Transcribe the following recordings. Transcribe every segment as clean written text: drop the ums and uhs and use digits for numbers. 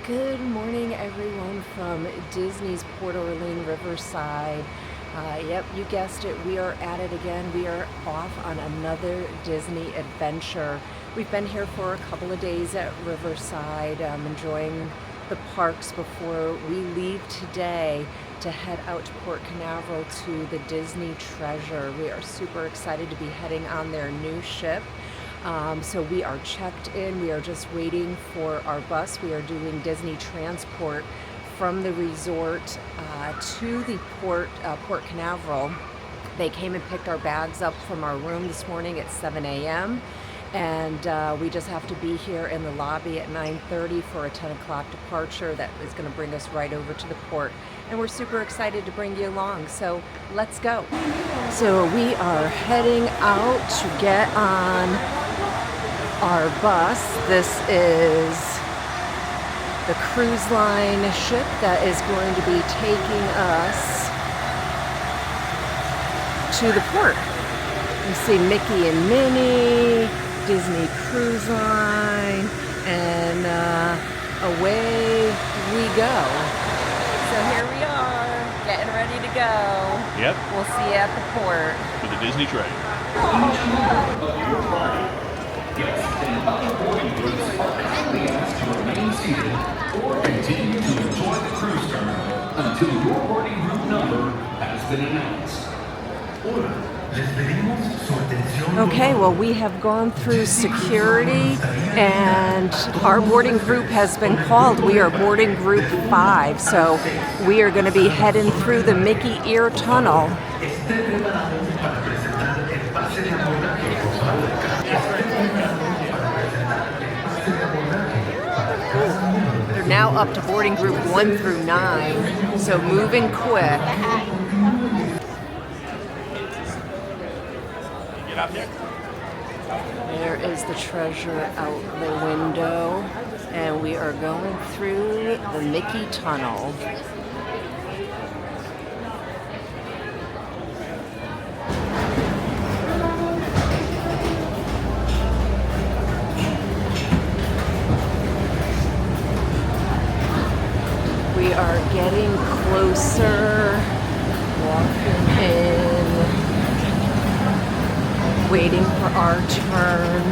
Good morning, everyone, from Disney's Port Orleans Riverside. Yep, you guessed it. We are at it again. We are off on another Disney adventure. We've been here for a couple of days at Riverside, enjoying the parks before we leave today to head out to Port Canaveral to the Disney Treasure. We are super excited to be heading on their new ship. So we are checked in. We are just waiting for our bus. We are doing Disney Transport from the resort to the Port Canaveral. They came and picked our bags up from our room this morning at 7 a.m. And we just have to be here in the lobby at 9:30 for a 10 o'clock departure that is going to bring us right over to the port. And we're super excited to bring you along. So let's go. So we are heading out to get on our bus. This is the cruise line ship that is going to be taking us to the port. You see Mickey and Minnie, Disney Cruise Line, and away we go. So here we are, getting ready to go. Yep. We'll see you at the port. For the Disney train. Guests in other boarding groups are kindly asked to remain seated or continue to enjoy the cruise terminal until your boarding group number has been announced. Okay, well, we have gone through security and our boarding group has been called. We are boarding group 5, so we are going to be heading through the Mickey Ear Tunnel. They're now up to boarding group 1 through 9, so moving quick. Get out there. There is the treasure out the window, and we are going through the Mickey Tunnel. We are getting closer, walking in, waiting for our turn.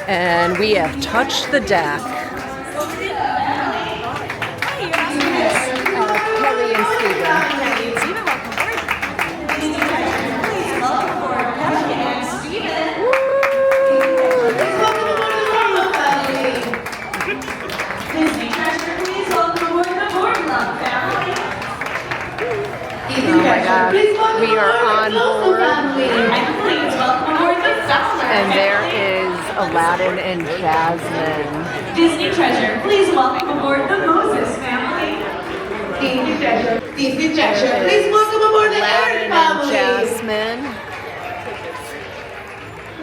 And we have touched the deck. Kelly and Steven. Oh my gosh, we are on board, and there is Aladdin and Jasmine. Disney Treasure, please welcome aboard the Moses family. Disney Treasure, Disney Treasure, please welcome aboard the Aaron family. Jasmine.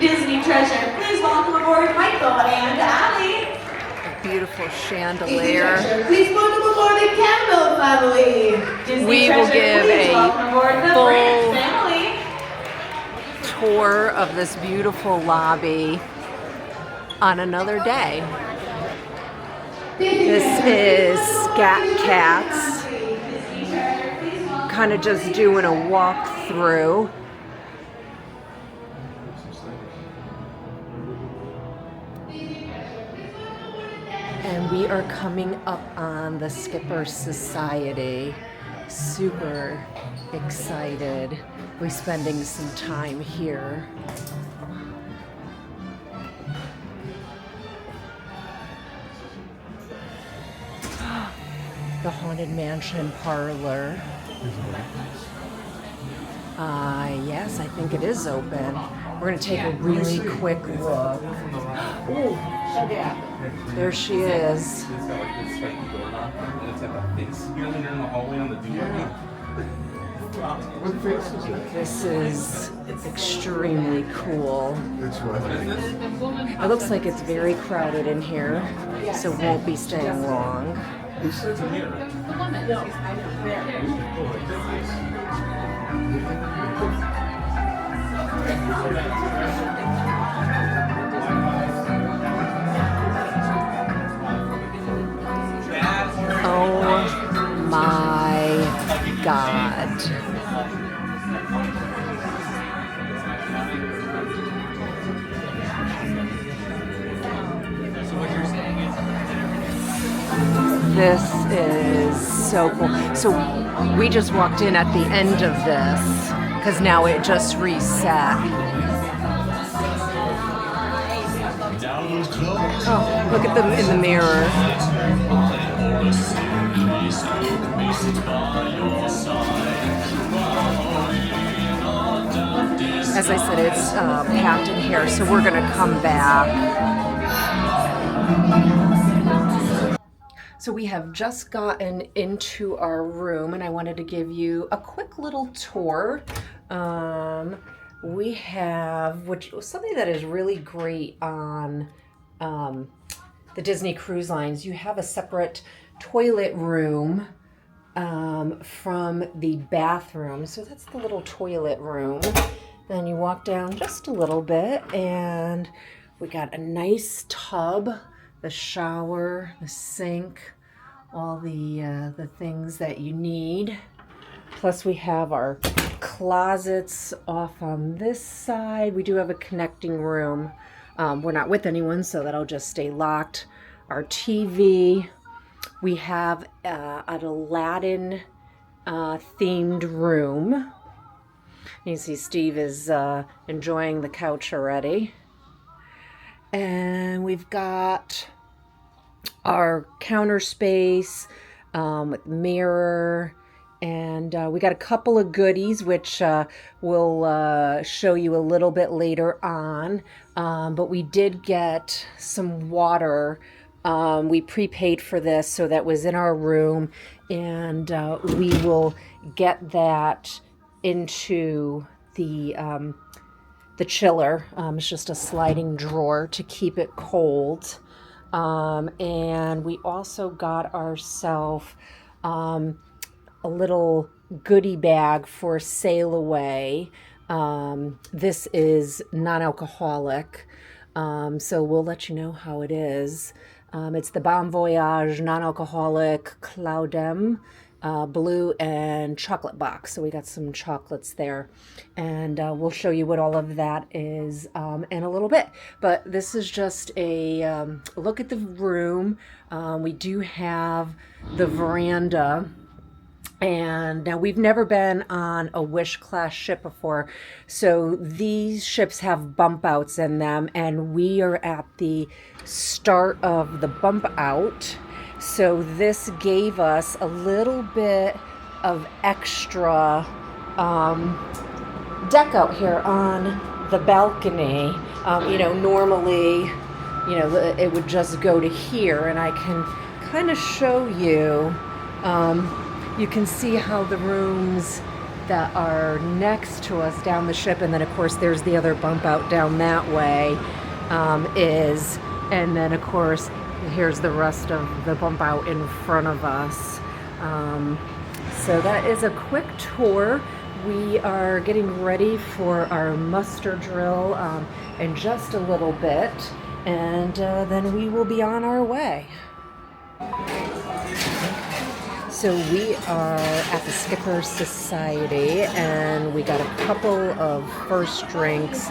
Disney Treasure, please welcome aboard Michael and Ali. Beautiful Disney chandelier. Treasure, please welcome aboard the Campbell family. Disney We will Treasure, give please a welcome aboard the full Branch family. tour of this beautiful lobby on another day. This is Scat Cats, kind of just doing a walk through. And we are coming up on the Skipper Society. Super excited. We're spending some time here. The Haunted Mansion parlor. Yes, I think it is open. We're gonna take a really quick look. Ooh, there she is. What face is it? This is extremely cool. It's what? It looks like it's very crowded in here, so won't be staying long. Oh my God. This is so cool. So we just walked in at the end of this because now it just reset. Oh, look at them in the mirror. As I said, it's packed in here, so we're gonna come back. So we have just gotten into our room, and I wanted to give you a quick little tour. We have, which something that is really great on the Disney Cruise Lines, you have a separate toilet room from the bathroom. So that's the little toilet room. Then you walk down just a little bit, and we got a nice tub, the shower, the sink, all the things that you need. Plus we have our closets off on this side. We do have a connecting room. We're not with anyone, so that'll just stay locked. Our TV. We have an Aladdin themed room. You see Steve is enjoying the couch already. And we've got our counter space with mirror, and we got a couple of goodies which we'll show you a little bit later on, but we did get some water. We prepaid for this, so that was in our room, and we will get that into the chiller. It's just a sliding drawer to keep it cold. And we also got ourselves a little goodie bag for sail away. This is non-alcoholic, so we'll let you know how it is. It's the Bon Voyage non-alcoholic Cloudem blue and chocolate box. So we got some chocolates there, and we'll show you what all of that is in a little bit. But this is just a look at the room. We do have the veranda. And now we've never been on a Wish class ship before, so these ships have bump outs in them, and we are at the start of the bump out. So this gave us a little bit of extra deck out here on the balcony. Normally, it would just go to here, and I can kind of show you. You can see how the rooms that are next to us down the ship, and then of course there's the other bump out down that way, is, and then of course here's the rest of the bump out in front of us. So that is a quick tour. We are getting ready for our muster drill in just a little bit, and then we will be on our way. So we are at the Skipper Society, and we got a couple of first drinks.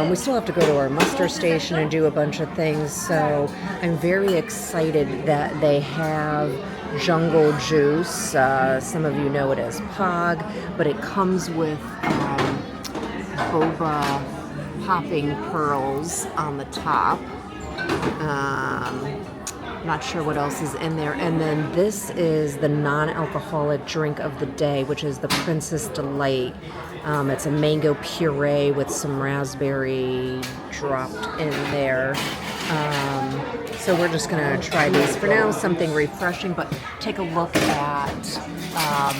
We still have to go to our muster station and do a bunch of things, so I'm very excited that they have jungle juice. Some of you know it as Pog, but it comes with boba popping pearls on the top. Not sure what else is in there. And then this is the non-alcoholic drink of the day, which is the Princess Delight. It's a mango puree with some raspberry dropped in there. So we're just gonna try these for now, something refreshing, but take a look at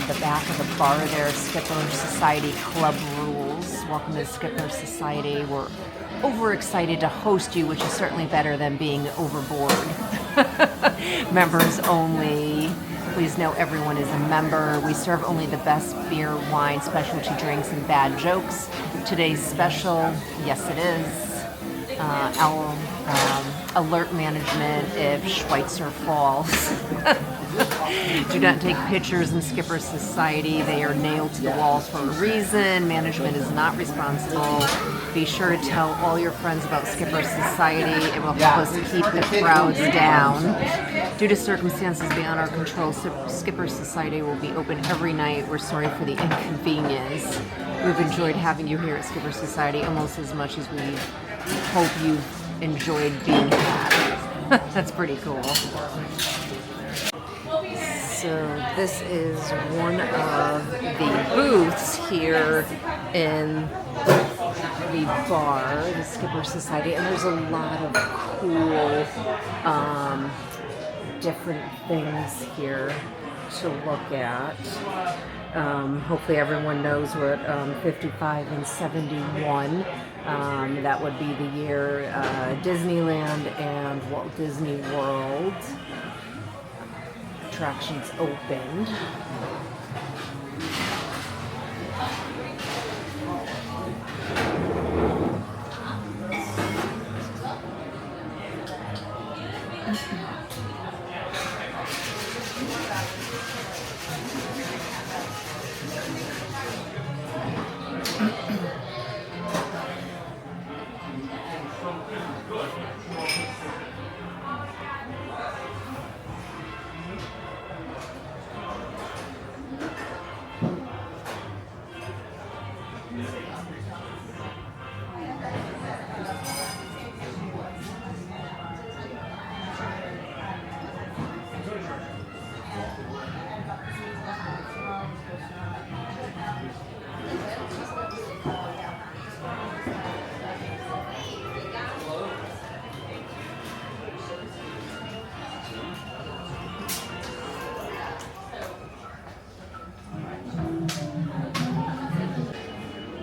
the back of the bar there, Skipper Society Club Rules. Welcome to Skipper Society. We're overexcited to host you, which is certainly better than being overboard. Members only. Please know everyone is a member. We serve only the best beer, wine, specialty drinks, and bad jokes. Today's special, yes it is, our alert management if Schweitzer falls. Do not take pictures in Skipper Society. They are nailed to the walls for a reason. Management is not responsible. Be sure to tell all your friends about Skipper Society. It will help us keep the crowds down. Due to circumstances beyond our control, Skipper Society will be open every night. We're sorry for the inconvenience. We've enjoyed having you here at Skipper Society almost as much as we hope you've enjoyed being had. That's pretty cool. So this is one of the booths here in the bar, the Skipper Society, and there's a lot of cool different things here to look at. Hopefully everyone knows what 55 and 71, that would be the year Disneyland and Walt Disney World attractions opened.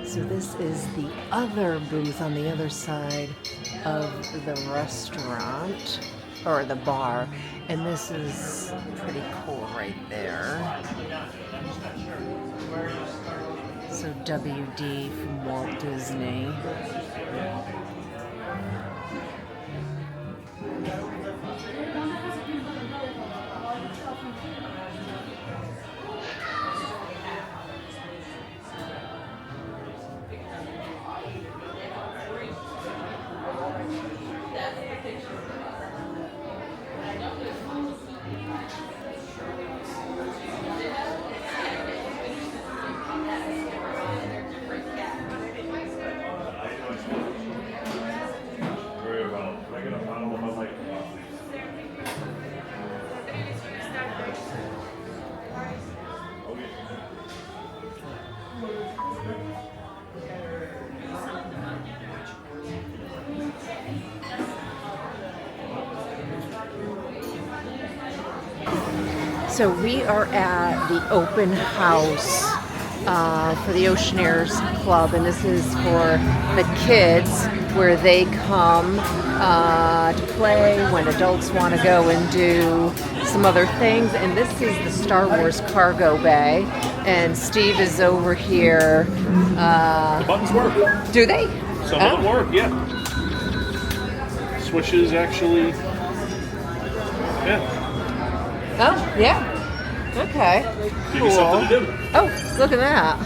So this is the other booth on the other side of the restaurant, or the bar, and this is pretty cool right there. So WD from Walt Disney. So we are at the open house for the Oceaneers Club, and this is for the kids, where they come to play when adults want to go and do some other things. And this is the Star Wars cargo bay, and Steve is over here. The buttons work. Do they? Some of them work, yeah. Switches actually, yeah. Oh, yeah. Okay. Give you something to do. Oh, look at that.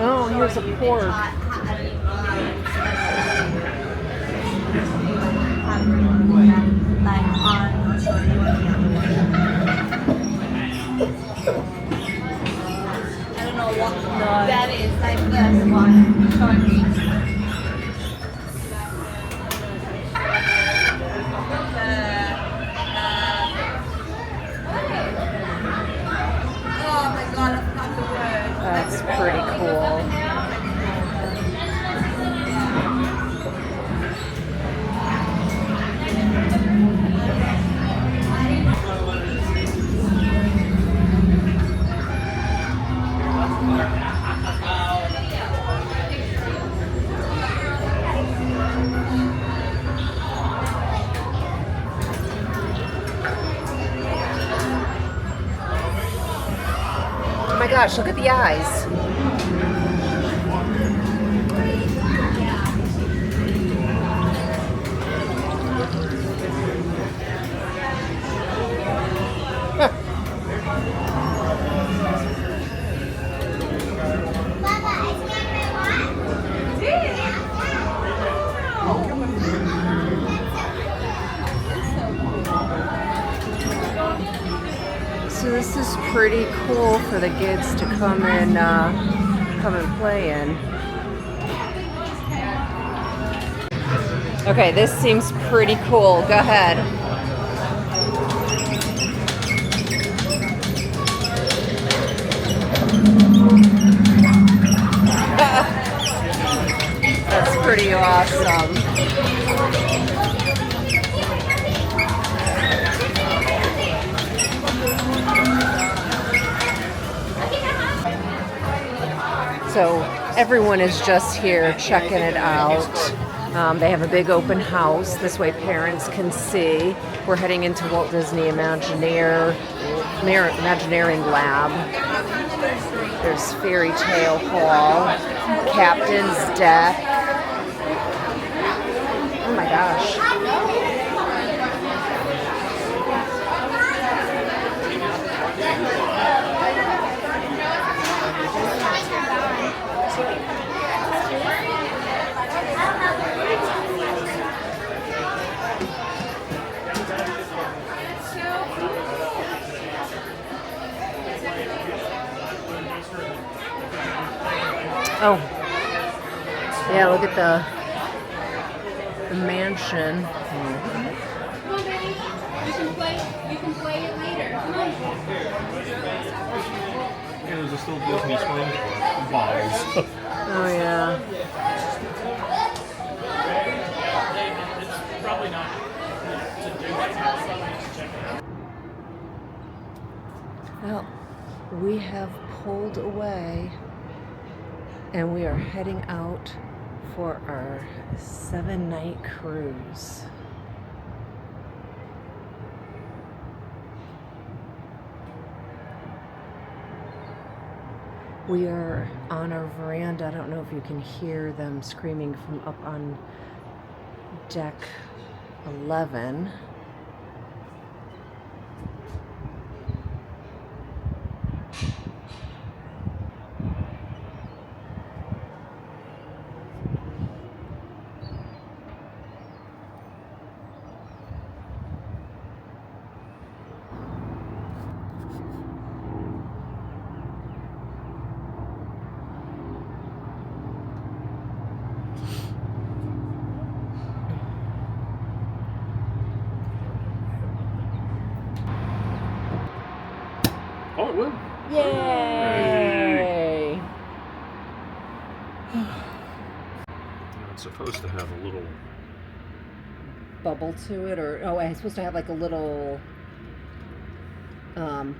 Oh, here's a pork. That is my first one. Oh my gosh, look at the eyes. So this is pretty cool for the kids to come and play in. Okay, this seems pretty cool. Go ahead. That's pretty awesome. So everyone is just here checking it out. They have a big open house. This way parents can see. We're heading into Walt Disney Imagineering Lab. There's Fairy Tale Hall, Captain's Deck. Oh my gosh. Oh, yeah, look at the mansion. Come on, baby. You can play it later. Come on. Yeah, there's a still Disney Springs bottles. Oh, yeah. Well, we have pulled away and we are heading out for our 7-night cruise. We are on our veranda. I don't know if you can hear them screaming from up on deck 11. Oh, it will. Yay! It's supposed to have a little. Bubble to it, or oh, it's supposed to have like a little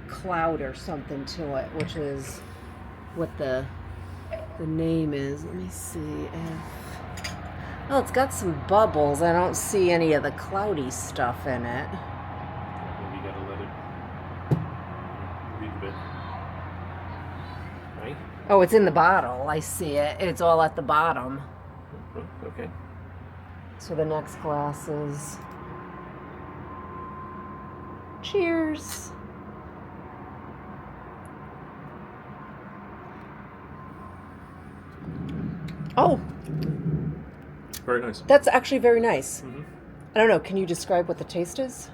cloud or something to it, which is what the name is. Let me see if. Oh, it's got some bubbles. I don't see any of the cloudy stuff in it. Maybe you gotta let it breathe a bit. Right? Oh, it's in the bottle. I see it. It's all at the bottom. Okay. So the next glass is. Cheers. Oh, Very nice. that's actually very nice. Mm-hmm. I don't know. Can you describe what the taste is?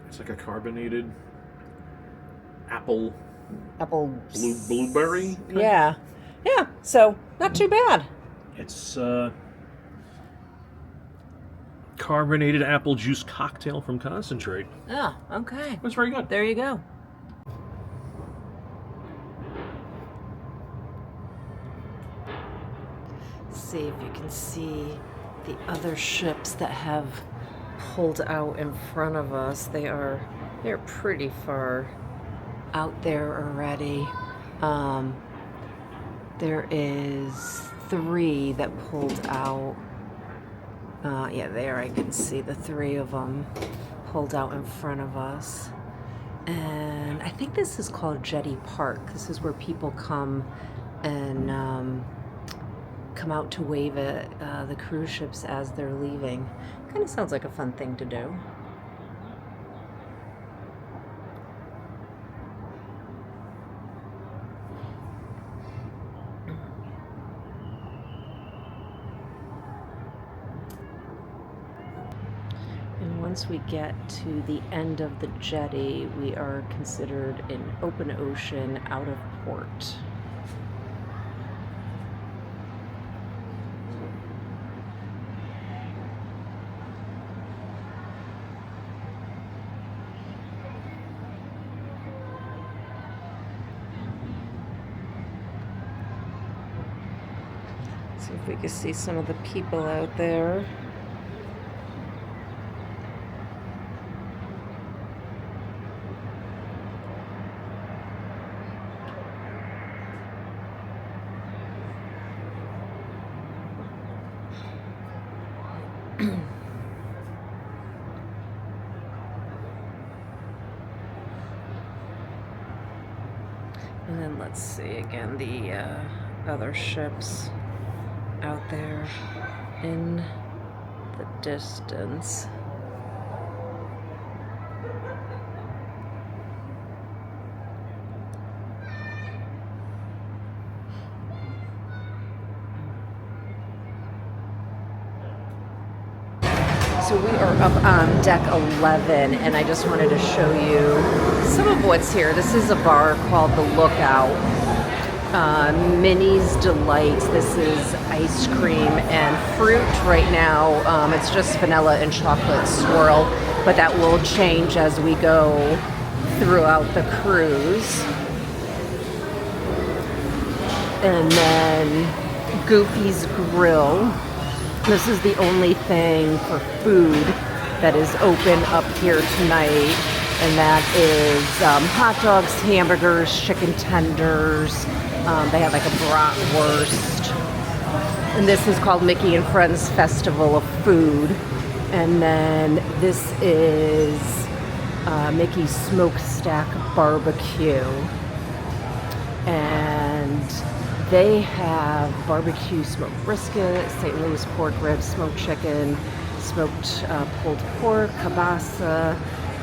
It's like a carbonated apple Yeah. blueberry. Yeah. So not too bad. It's carbonated apple juice cocktail from concentrate. Oh, okay. It's very good. There you go. See if you can see the other ships that have pulled out in front of us. They're pretty far out there already. There is 3 that pulled out. Yeah, there I can see the 3 of them pulled out in front of us. And I think this is called Jetty Park. This is where people come and come out to wave at the cruise ships as they're leaving. Kind of sounds like a fun thing to do. And once we get to the end of the jetty, we are considered in open ocean out of port. See if we can see some of the people out there. And then let's see again the other ships out there in the distance. So we are up on deck 11, and I just wanted to show you some of what's here. This is a bar called The Lookout. Minnie's Delights. This is ice cream and fruit right now. It's just vanilla and chocolate swirl, but that will change as we go throughout the cruise. And then Goofy's Grill. This is the only thing for food that is open up here tonight, and that is hot dogs, hamburgers, chicken tenders. They have like a bratwurst. And this is called Mickey and Friends Festival of Food. And then this is Mickey's Smokestack Barbecue. And they have barbecue smoked brisket, St. Louis pork ribs, smoked chicken, smoked pulled pork, kielbasa,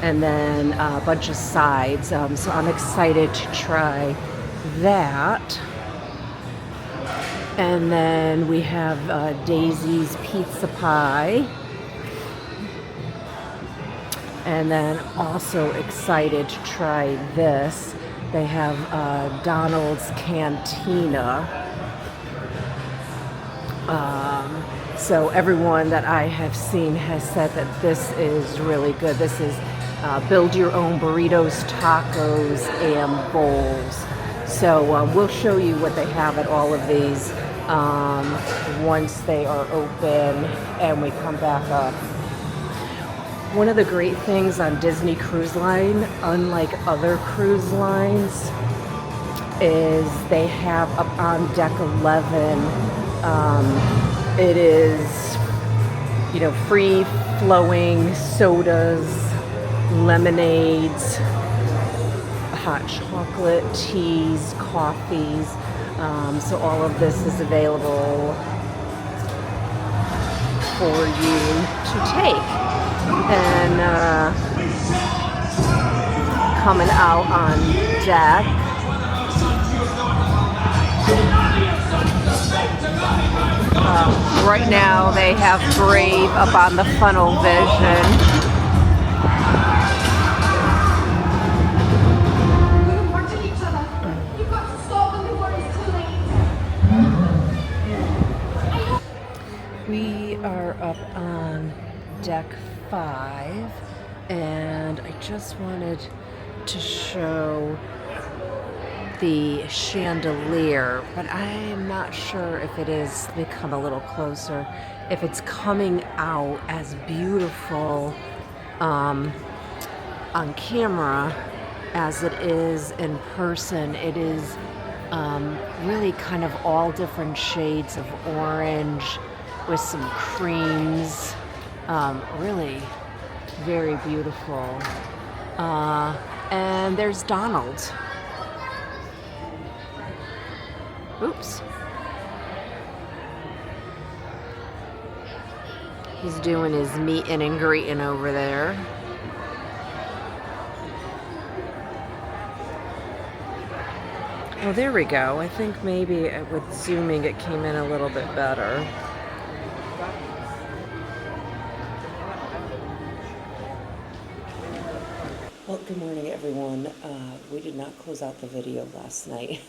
and then a bunch of sides. So I'm excited to try that. And then we have Daisy's Pizza Pie. And then also excited to try this. They have Donald's Cantina. So everyone that I have seen has said that this is really good. This is build your own burritos, tacos, and bowls. So we'll show you what they have at all of these once they are open and we come back up. One of the great things on Disney Cruise Line, unlike other cruise lines, is they have up on deck 11, it is, free flowing sodas, lemonades, hot chocolate, teas, coffees. So all of this is available for you to take. And coming out on deck, right now they have Brave up on the funnel vision. We are up on deck 5, and I just wanted to show the chandelier, but I'm not sure if it is, they come a little closer, if it's coming out as beautiful on camera as it is in person. It is really kind of all different shades of orange with some creams. Really very beautiful. And there's Donald. Oops. He's doing his meeting and greeting over there. Oh, there we go. I think maybe with zooming it came in a little bit better. Well, good morning, everyone. We did not close out the video last night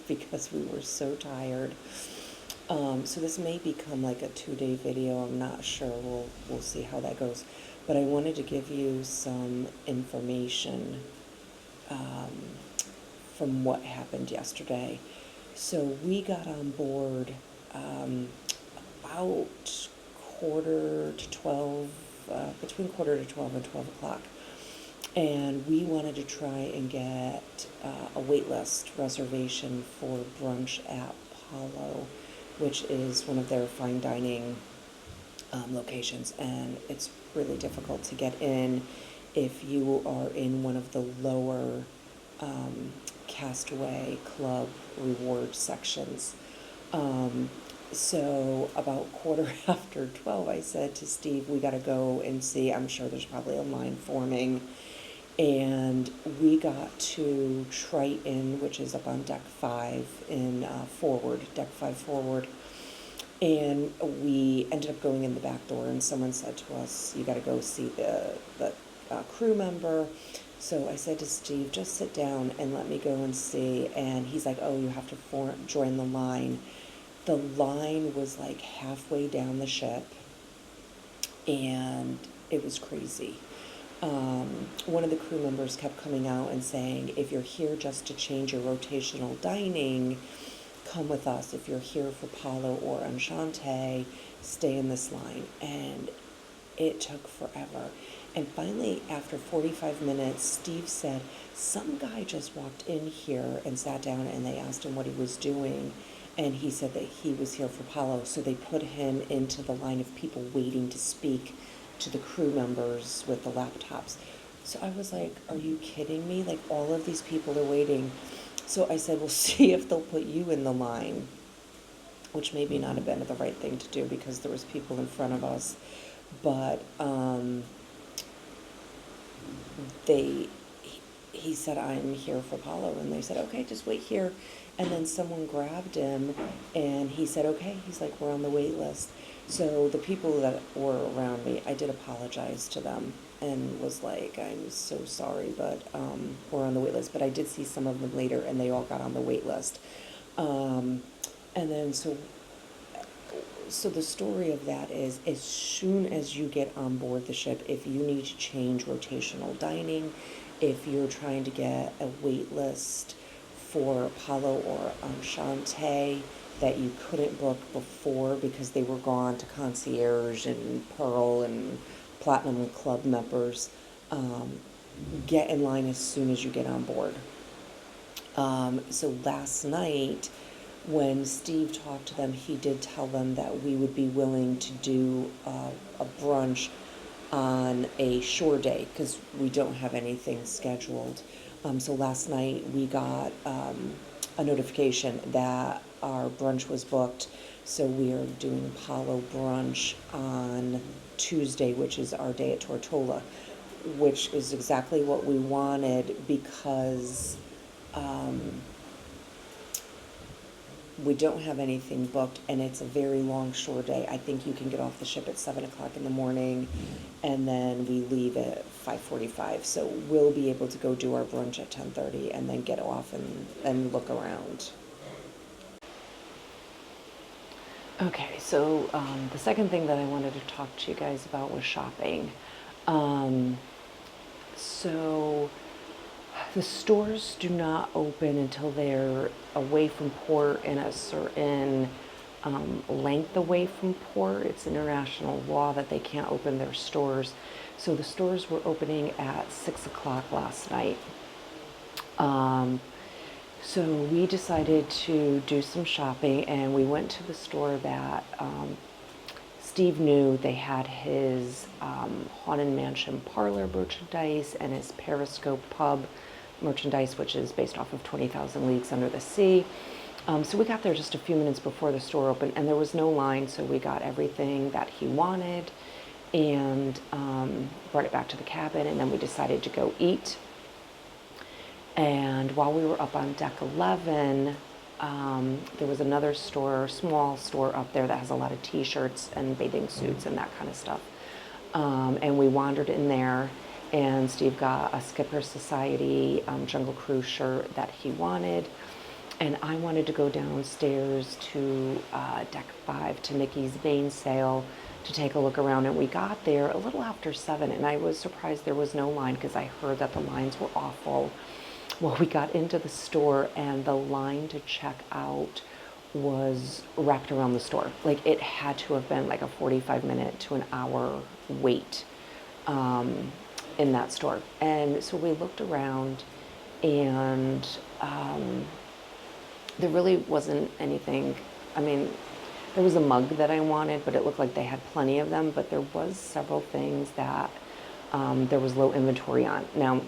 because we were so tired. So this may become like a 2-day video. I'm not sure. We'll see how that goes. But I wanted to give you some information from what happened yesterday. So we got on board about 11:45, between 11:45 and 12 o'clock. And we wanted to try and get a waitlist reservation for brunch at Palo, which is one of their fine dining locations. And it's really difficult to get in if you are in one of the lower Castaway Club reward sections. So about 12:15, I said to Steve, we got to go and see. I'm sure there's probably a line forming. And we got to Triton, which is up on deck 5 in deck 5 forward. And we ended up going in the back door, and someone said to us, you got to go see the crew member. So I said to Steve, just sit down and let me go and see. And he's like, oh, you have to join the line. The line was like halfway down the ship, and it was crazy. One of the crew members kept coming out and saying, if you're here just to change your rotational dining, come with us. If you're here for Palo or Enchante, stay in this line. And it took forever. And finally, after 45 minutes, Steve said, some guy just walked in here and sat down, and they asked him what he was doing. And he said that he was here for Palo. So they put him into the line of people waiting to speak to the crew members with the laptops. So I was like, are you kidding me? Like, all of these people are waiting. So I said, we'll see if they'll put you in the line, which maybe not have been the right thing to do because there was people in front of us. But he said, I'm here for Palo. And they said, okay, just wait here. And then someone grabbed him, and he said, okay. He's like, we're on the wait list. So the people that were around me, I did apologize to them and was like, I'm so sorry, but we're on the wait list. But I did see some of them later, and they all got on the wait list. And then so the story of that is, as soon as you get on board the ship, if you need to change rotational dining, if you're trying to get a wait list for Apollo or Enchante that you couldn't book before because they were gone to concierge and Pearl and Platinum Club members, get in line as soon as you get on board. So last night, when Steve talked to them, he did tell them that we would be willing to do a brunch on a shore day because we don't have anything scheduled. So last night we got a notification that our brunch was booked. So we are doing Palo brunch on Tuesday, which is our day at Tortola, which is exactly what we wanted because we don't have anything booked, and it's a very long shore day. I think you can get off the ship at 7 o'clock in the morning, and then we leave at 5:45. So we'll be able to go do our brunch at 10:30 and then get off and look around. Okay, so the second thing that I wanted to talk to you guys about was shopping. So the stores do not open until they're away from port and a certain length away from port. It's international law that they can't open their stores. So the stores were opening at 6 o'clock last night. So we decided to do some shopping, and we went to the store that Steve knew they had his Haunted Mansion parlor merchandise and his Periscope pub merchandise, which is based off of 20,000 Leagues Under the Sea. So we got there just a few minutes before the store opened, and there was no line, so we got everything that he wanted and brought it back to the cabin, and then we decided to go eat. And while we were up on deck 11, there was another store, small store up there that has a lot of t-shirts and bathing suits and that kind of stuff. And we wandered in there, and Steve got a Skipper Society Jungle Cruise shirt that he wanted. And I wanted to go downstairs to deck 5 to Mickey's mainsail to take a look around. And we got there a little after 7, and I was surprised there was no line because I heard that the lines were awful. Well, we got into the store, and the line to check out was wrapped around the store. Like, it had to have been like a 45-minute to an hour wait in that store. And so we looked around, and there really wasn't anything. I mean, there was a mug that I wanted, but it looked like they had plenty of them. But there was several things that there was low inventory on. Now,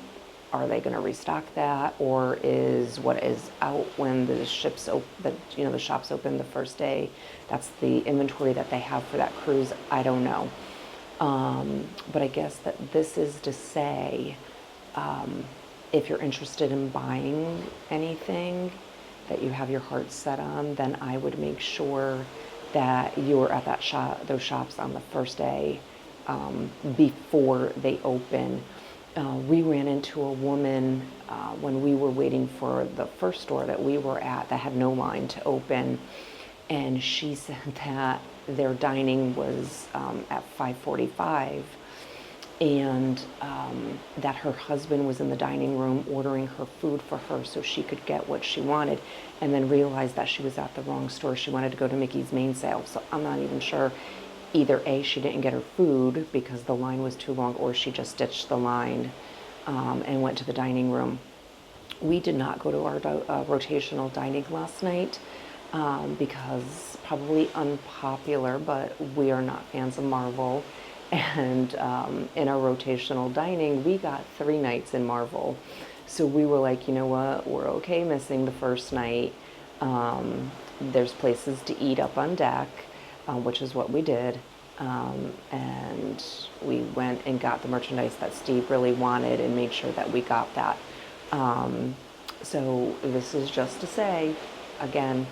are they going to restock that, or is what is out when the ships the shops open the first day? That's the inventory that they have for that cruise. I don't know. But I guess that this is to say, if you're interested in buying anything that you have your heart set on, then I would make sure that you're at those shops on the first day before they open. We ran into a woman when we were waiting for the first store that we were at that had no line to open, and she said that their dining was at 5:45, and that her husband was in the dining room ordering her food for her so she could get what she wanted, and then realized that she was at the wrong store. She wanted to go to Mickey's mainsail. So I'm not even sure. Either A, she didn't get her food because the line was too long, or she just ditched the line and went to the dining room. We did not go to our rotational dining last night because probably unpopular, but we are not fans of Marvel. And in our rotational dining, we got 3 nights in Marvel. So we were like, you know what, we're okay missing the first night. There's places to eat up on deck, which is what we did. And we went and got the merchandise that Steve really wanted and made sure that we got that. So this is just to say, again,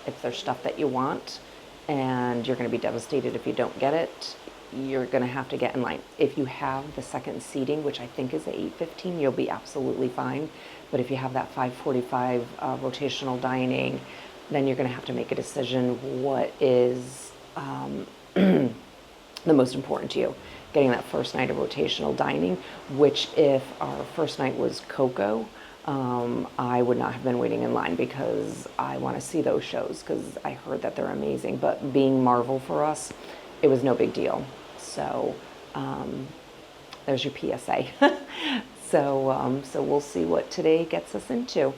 if there's stuff that you want and you're going to be devastated if you don't get it, you're going to have to get in line. If you have the second seating, which I think is at 8:15, you'll be absolutely fine. But if you have that 5:45 rotational dining, then you're going to have to make a decision what is the most important to you. Getting that first night of rotational dining, which if our first night was Coco, I would not have been waiting in line because I want to see those shows because I heard that they're amazing. But being Marvel for us, it was no big deal. So there's your PSA. So we'll see what today gets us into.